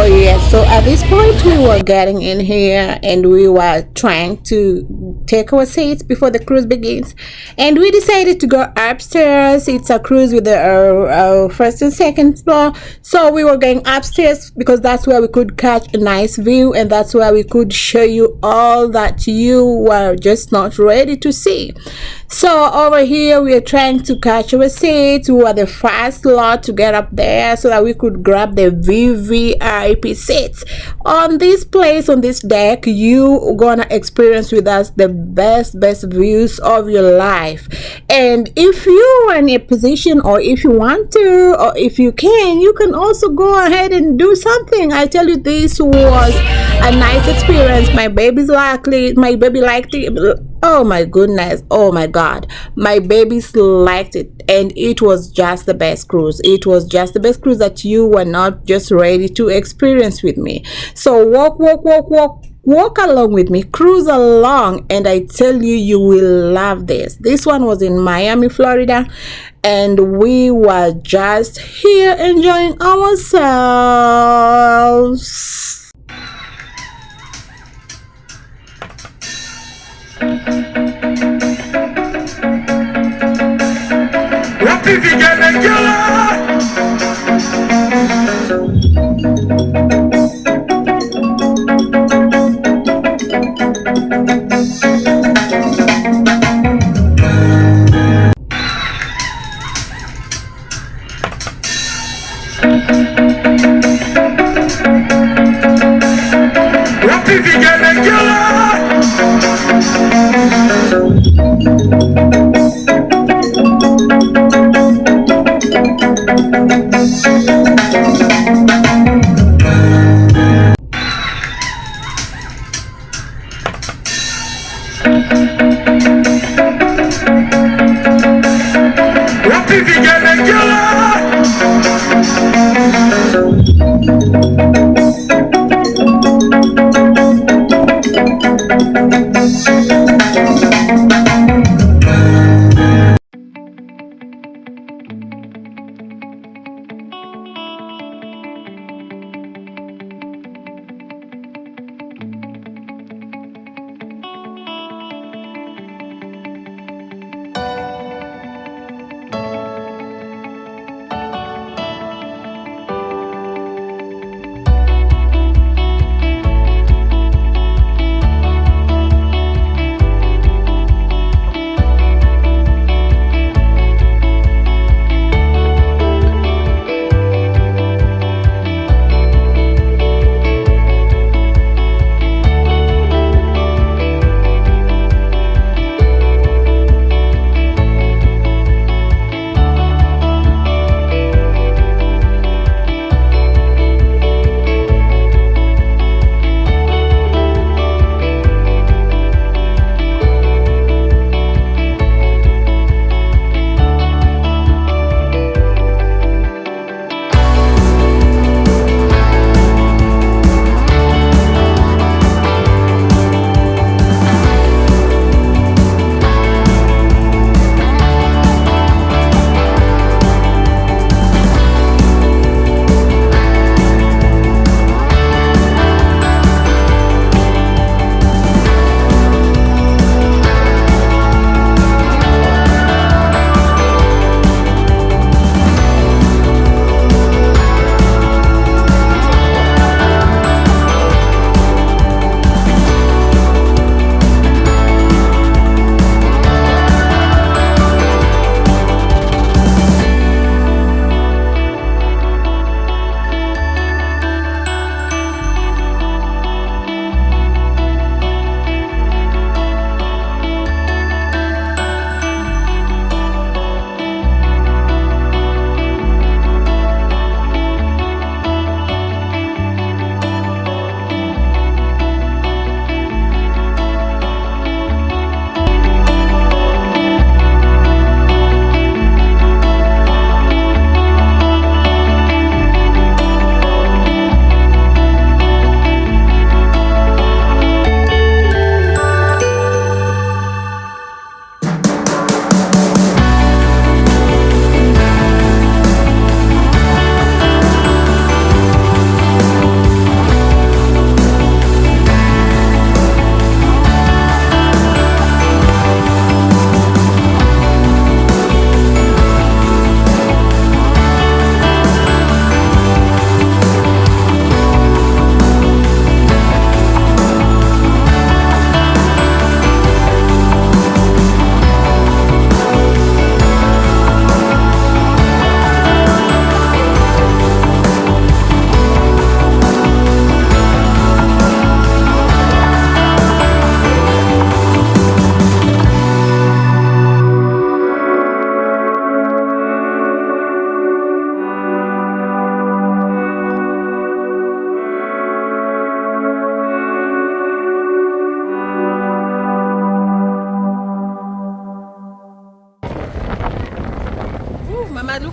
Oh yes, so at this point we were getting in here and we were trying to take our seats before the cruise begins, and we decided to go upstairs. It's a cruise with the first and second floor, so we were going upstairs because that's where we could catch a nice view, and that's where we could show you all that you were just not ready to see. So over here we are trying to catch our seats. We were the first lot to get up there so that we could grab the VVIP seats. On this place, on this deck, you gonna experience with us the best views of your life. And if you are in a position, or if you want to, or if you can also go ahead and do something. I tell you, this was a nice experience. My baby liked it. Oh my goodness, oh my god, my babies liked it, and it was just the best cruise. It was just the best cruise that you were not just ready to experience with me. So walk along with me, cruise along, and I tell you, you will love this. This one was in Miami, Florida, and we were just here enjoying ourselves.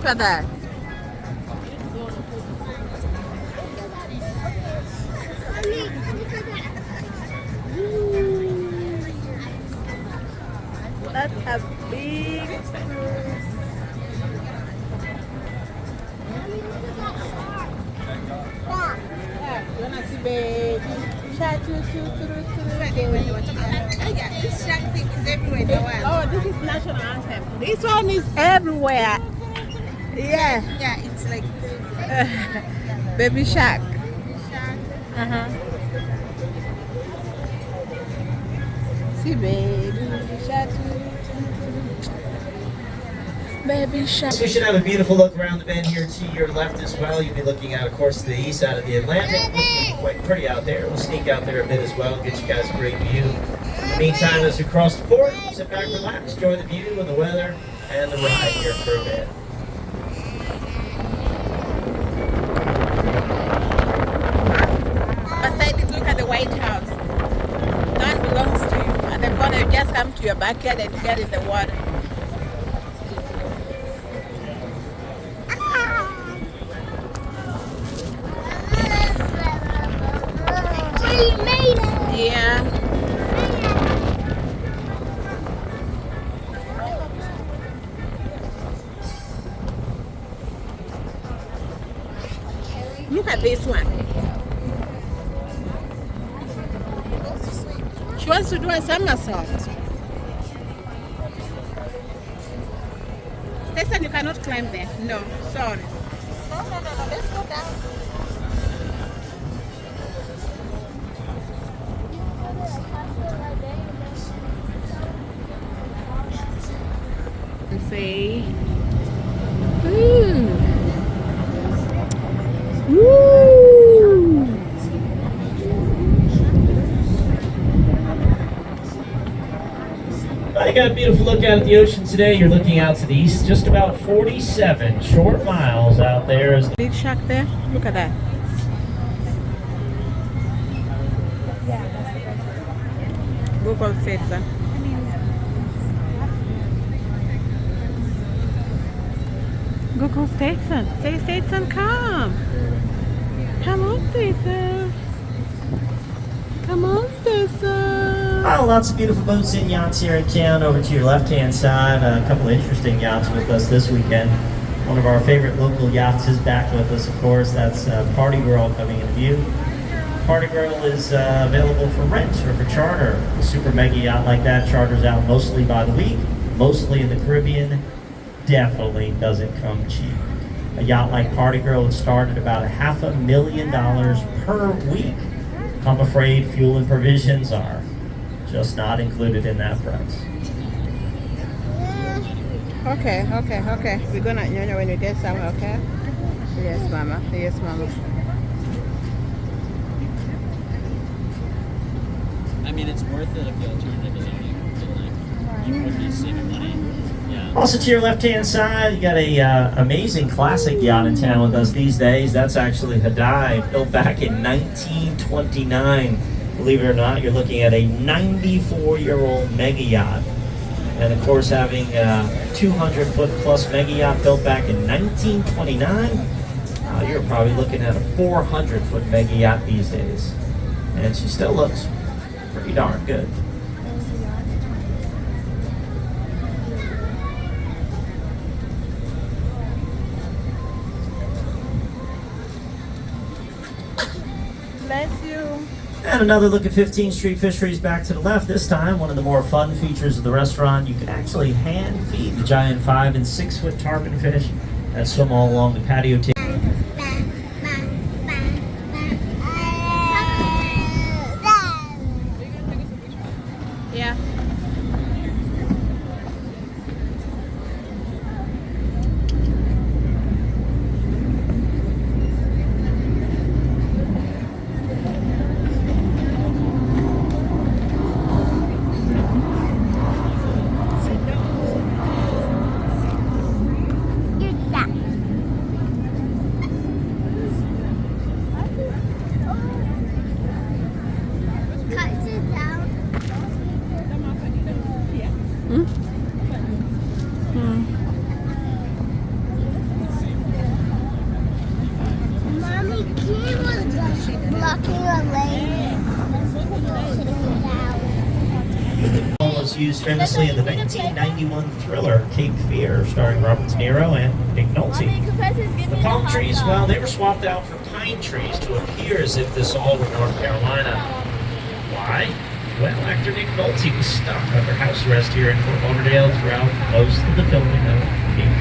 at that. That's a big cruise. You wanna see baby? Shark, this shark thing is everywhere in the world. Oh, this is national anthem. This one is everywhere. Yeah. Yeah, it's like baby shark. See baby shark. Baby shark. So we should have a beautiful look around the bend here to your left as well. You'll be looking out, of course, to the east side of the Atlantic. Looking quite pretty out there. We'll sneak out there a bit as well, get you guys a great view. In the meantime, as we cross the port, sit back, relax, enjoy the view and the weather and the ride here for a bit. Beside, look at the White House. That belongs to you. And the phone will just come to your backyard and get in the water. Yeah. Look at this one. She wants to do a somersault. Listen, you cannot climb there. No, sorry. No, let's go down. Say, ooh. I got a beautiful look out at the ocean today. You're looking out to the east, just about 47 short miles out there. As big shark there. Look at that. Google says that. Google Stetson. Say Stetson, come. Come on, Stetson. Come on, Stetson. Oh, lots of beautiful boats and yachts here in town. Over to your left-hand side, a couple of interesting yachts with us this weekend. One of our favorite local yachts is back with us, of course. That's Party Girl coming into view. Party Girl is available for rent or for charter. A super mega yacht like that charters out mostly by the week, mostly in the Caribbean. Definitely doesn't come cheap. A yacht like Party Girl would start at about $500,000 per week. I'm afraid fuel and provisions are just not included in that price. Okay. We're gonna, when we get somewhere, okay? Yes, Mama. Yes, Mama. I mean, it's worth it if the alternative is only you would be saving money. Yeah. Also to your left-hand side, you got a amazing classic yacht in town with us these days. That's actually Hadai, built back in 1929. Believe it or not, you're looking at a 94-year-old mega yacht. And of course, having a 200-foot plus mega yacht built back in 1929, you're probably looking at a 400-foot mega yacht these days. And she still looks pretty darn good. Bless you. And another look at 15th Street Fisheries back to the left. This time, one of the more fun features of the restaurant, you can actually hand feed the giant 5- and 6-foot tarpon fish that swim all along the patio table. Yeah. Was used famously in the 1991 thriller Cape Fear, starring Robert De Niro and Nick Nolte. The palm trees, well, they were swapped out for pine trees to appear as if this all were North Carolina. Why? Well, actor Nick Nolte was stuck under house arrest here in Fort Lauderdale throughout most of the filming of Cape Fear.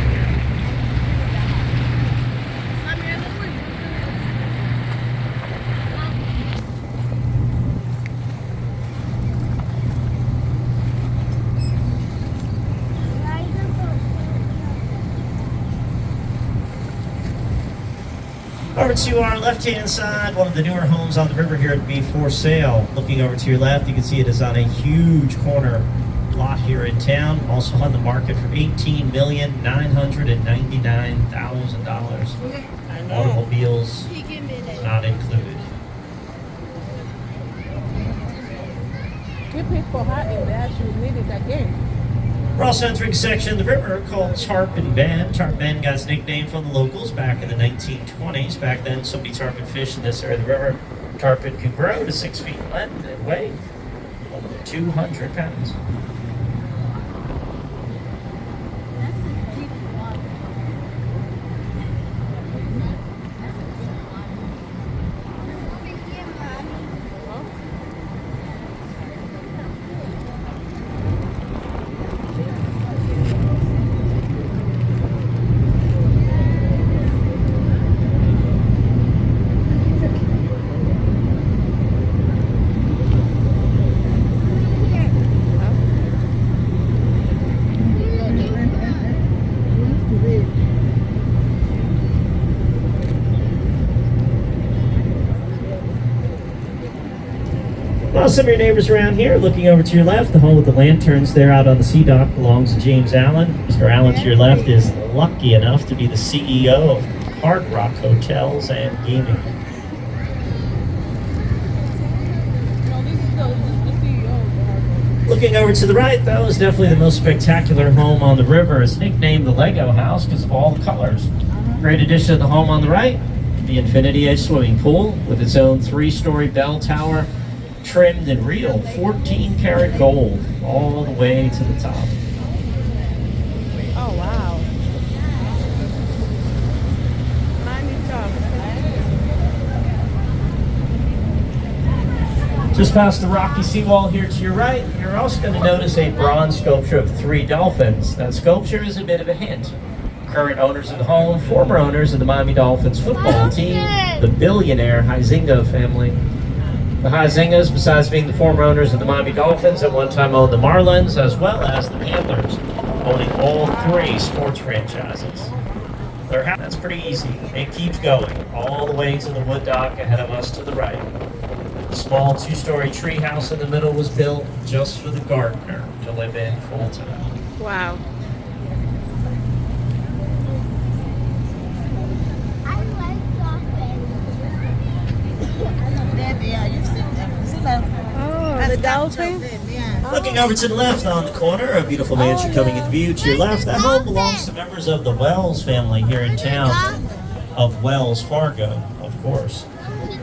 Over to our left-hand side, one of the newer homes on the river here to be for sale. Looking over to your left, you can see it is on a huge corner lot here in town. Also on the market for $18,999,000. Automobiles not included. We paid for her and there she need it again. We're also entering a section of the river called Tarpon Bend. Tarpon Bend got its nickname from the locals back in the 1920s. Back then, so many tarpon fish in this area of the river. Tarpon can grow to 6 feet in length and weigh over 200 pounds. Well, some of your neighbors around here, looking over to your left, the home with the lanterns there out on the sea dock belongs to James Allen. Mr. Allen to your left is lucky enough to be the CEO of Hard Rock Hotels and Gaming. Looking over to the right, though, is definitely the most spectacular home on the river. It's nicknamed the Lego House because of all the colors. Great addition to the home on the right, the Infinity Edge swimming pool with its own 3-story bell tower, trimmed in real 14-karat gold all the way to the top. Oh wow. Just past the rocky seawall here to your right, you're also going to notice a bronze sculpture of 3 dolphins. That sculpture is a bit of a hint. Current owners of the home, former owners of the Miami Dolphins football team, the billionaire Huizenga family. The Huizengas, besides being the former owners of the Miami Dolphins, at one time owned the Marlins as well as the Panthers, owning all 3 sports franchises. That's pretty easy. It keeps going all the way to the wood dock ahead of us to the right. A small 2-story tree house in the middle was built just for the gardener to live in full time. Wow. Oh, the dolphin? Looking over to the left on the corner, a beautiful mansion coming into view. To your left, that home belongs to members of the Wells family here in town, of Wells Fargo, of course.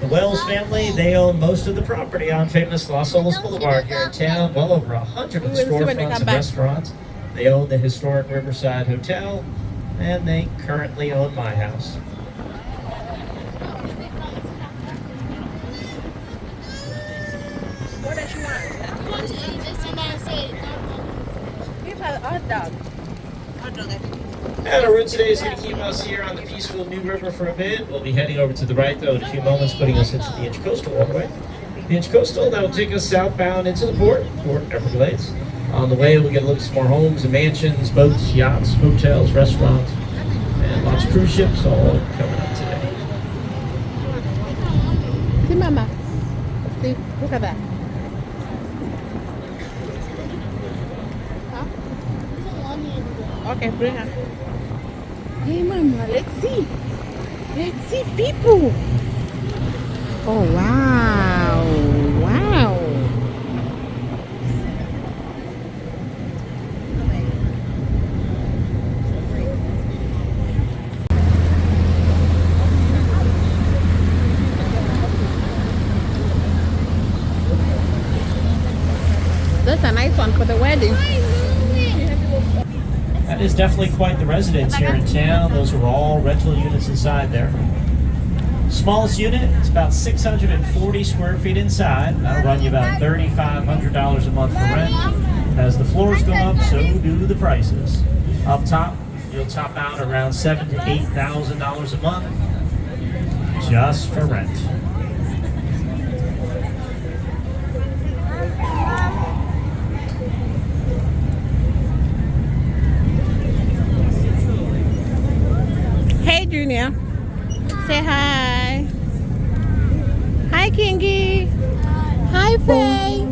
The Wells family, they own most of the property on famous Los Olas Boulevard here in town, well over 100 of the storefronts and restaurants. They own the historic Riverside Hotel, and they currently own my house. What does she want? Give her a hot dog. Hot dog, I think. And our route today is going to keep us here on the peaceful New River for a bit. We'll be heading over to the right, though, in a few moments, putting us into the Intracoastal Waterway. The Intracoastal, that will take us southbound into the Port Everglades. On the way, we'll get a look at some more homes and mansions, boats, yachts, hotels, restaurants, and lots of cruise ships all coming up today. See, Mama. See, look at that. Huh? Okay, bring her. Hey, Mama, let's see. Let's see people. Oh, wow. Wow. That's a nice one for the wedding. That is definitely quite the residence here in town. Those are all rental units inside there. Smallest unit, it's about 640 square feet inside. That'll run you about $3,500 a month for rent. As the floors go up, so do the prices. Up top, you'll top out around $7,000 to $8,000 a month just for rent. Hey, Junior. Say hi. Hi, Kingy. Hi, Faye.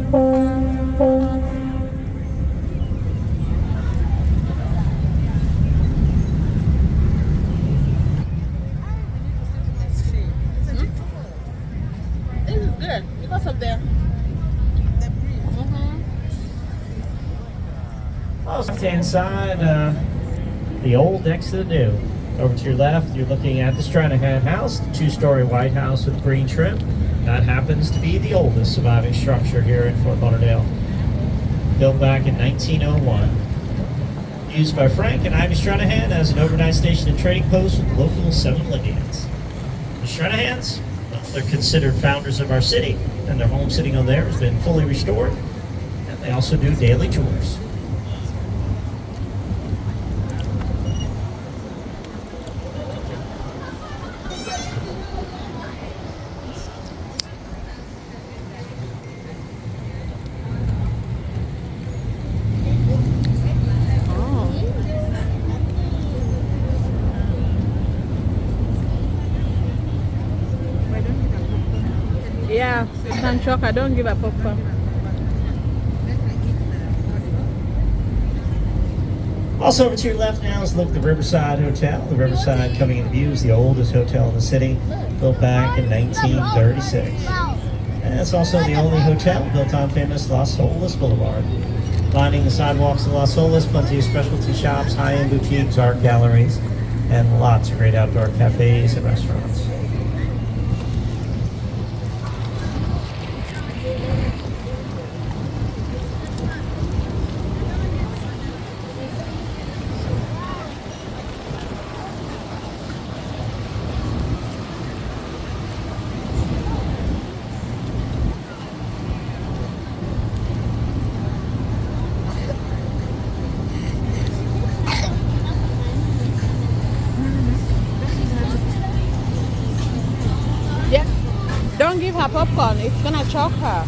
This is good because of the Left-hand side, the old next to the new. Over to your left, you're looking at the Stranahan House, the two-story white house with green trim. That happens to be the oldest surviving structure here in Fort Lauderdale. Built back in 1901. Used by Frank and Ivy Stranahan as an overnight station and trading post with local Seminole Indians. The Stranahans, well, they're considered founders of our city, and their home sitting on there has been fully restored. And they also do daily tours. yeah, Sanchoka, I don't give a popcorn. Also over to your left now is look at the Riverside Hotel. The Riverside coming into view is the oldest hotel in the city, built back in 1936. And it's also the only hotel built on famous Las Olas Boulevard. Lining the sidewalks of Las Olas, plenty of specialty shops, high-end boutiques, art galleries, and lots of great outdoor cafes and restaurants. Don't give her popcorn, it's gonna choke her.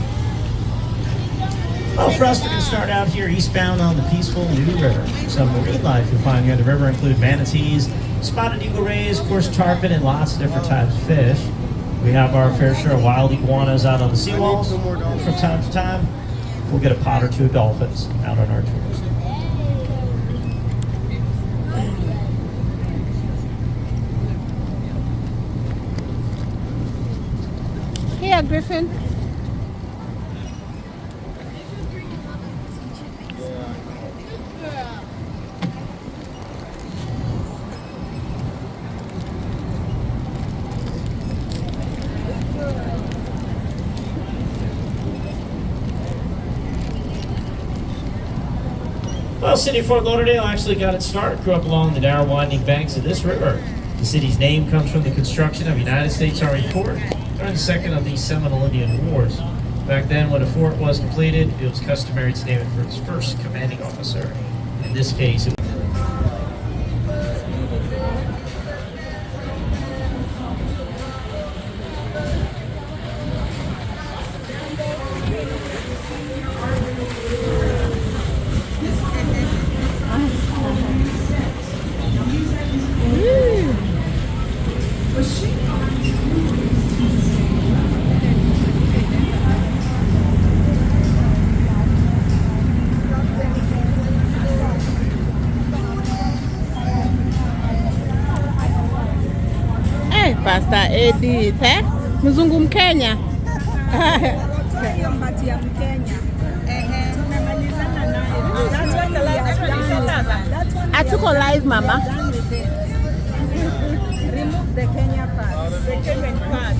Well, for us, we're going to start out here eastbound on the peaceful New River. Some marine life you'll find here on the river include manatees, spotted eagle rays, of course, tarpon, and lots of different types of fish. We have our fair share of wild iguanas out on the seawalls. From time to time, we'll get a pot or two of dolphins out on our tours. Here, Griffin. Well, City of Fort Lauderdale actually got its start, grew up along the narrow winding banks of this river. The city's name comes from the construction of United States Army Fort during the second of the Seminole Indian Wars. Back then, when a fort was completed, it was customary to name it for its first commanding officer. In this case, it Pastor Edith, Mzungu Mkenya. Atuko live, Mama. Remove the Kenya part. The Kenyan part.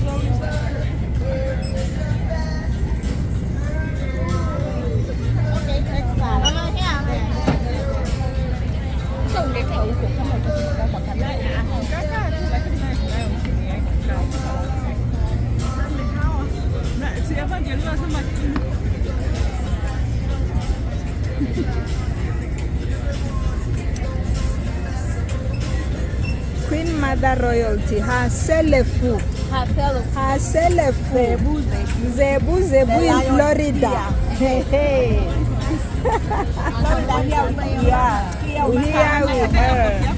Queen Mother Royalty, Haselefu. Haselefu. Zebu in Florida. Hey, hey. Here with her.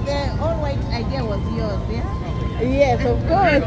The all white idea was yours, yeah? Yes, of course.